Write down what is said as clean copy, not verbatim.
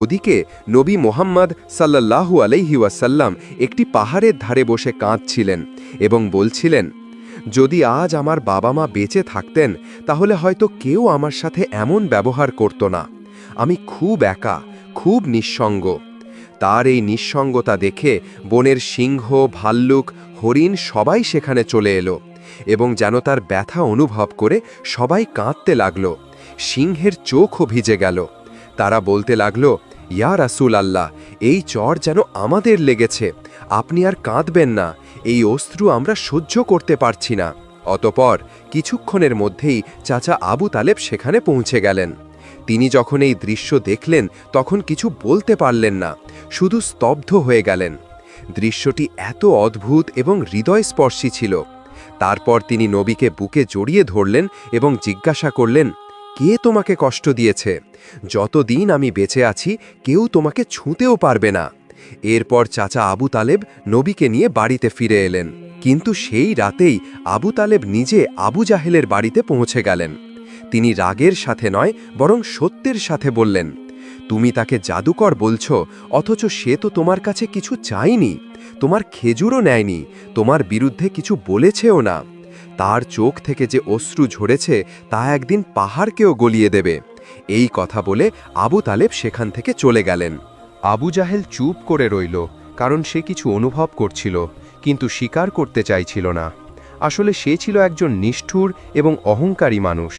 ওদিকে নবী মোহাম্মদ সাল্লাল্লাহু আলাইহি ওয়াসাল্লাম একটি পাহাড়ের ধারে বসে কাঁদছিলেন এবং বলছিলেন, যদি আজ আমার বাবা মা বেঁচে থাকতেন তাহলে হয়তো কেউ আমার সাথে এমন ব্যবহার করত না। আমি খুব একা, খুব নিঃসঙ্গ। তার এই নিঃসঙ্গতা দেখে বনের সিংহ, ভাল্লুক, হরিণ সবাই সেখানে চলে এলো এবং যেন তার ব্যথা অনুভব করে সবাই কাঁদতে লাগল। সিংহের চোখও ভিজে গেল। তারা বলতে লাগল, ইয়া রাসূল আল্লাহ, এই চর যেন আমাদের লেগেছে, আপনি আর কাঁদবেন না, এই অশ্রু আমরা সহ্য করতে পারছি না। অতঃপর কিছুক্ষণের মধ্যেই চাচা আবু তালেব সেখানে পৌঁছে গেলেন। তিনি যখন এই দৃশ্য দেখলেন তখন কিছু বলতে পারলেন না, শুধু স্তব্ধ হয়ে গেলেন। দৃশ্যটি এত অদ্ভুত এবং হৃদয়স্পর্শী ছিল। তারপর তিনি নবীকে বুকে জড়িয়ে ধরলেন এবং জিজ্ঞাসা করলেন, কে তোমাকে কষ্ট দিয়েছে? যতদিন আমি বেঁচে আছি কেউ তোমাকে ছুঁতেও পারবে না। এরপর চাচা আবু তালেব নবীকে নিয়ে বাড়িতে ফিরে এলেন। কিন্তু সেই রাতেই আবু তালেব নিজে আবু জাহেলের বাড়িতে পৌঁছে গেলেন। তিনি রাগের সাথে নয় বরং সত্যের সাথে বললেন, তুমি তাকে জাদুকর বলছ, অথচ সে তো তোমার কাছে কিছু চায়নি, তোমার খেজুরও নেয়নি, তোমার বিরুদ্ধে কিছু বলেছেও না। তার চোখ থেকে যে অশ্রু ঝরেছে তা একদিন পাহাড়কেও গলিয়ে দেবে। এই কথা বলে আবু তালেব সেখান থেকে চলে গেলেন। আবু জাহেল চুপ করে রইল, কারণ সে কিছু অনুভব করছিল কিন্তু স্বীকার করতে চাইছিল না। আসলে সে ছিল একজন নিষ্ঠুর এবং অহংকারী মানুষ।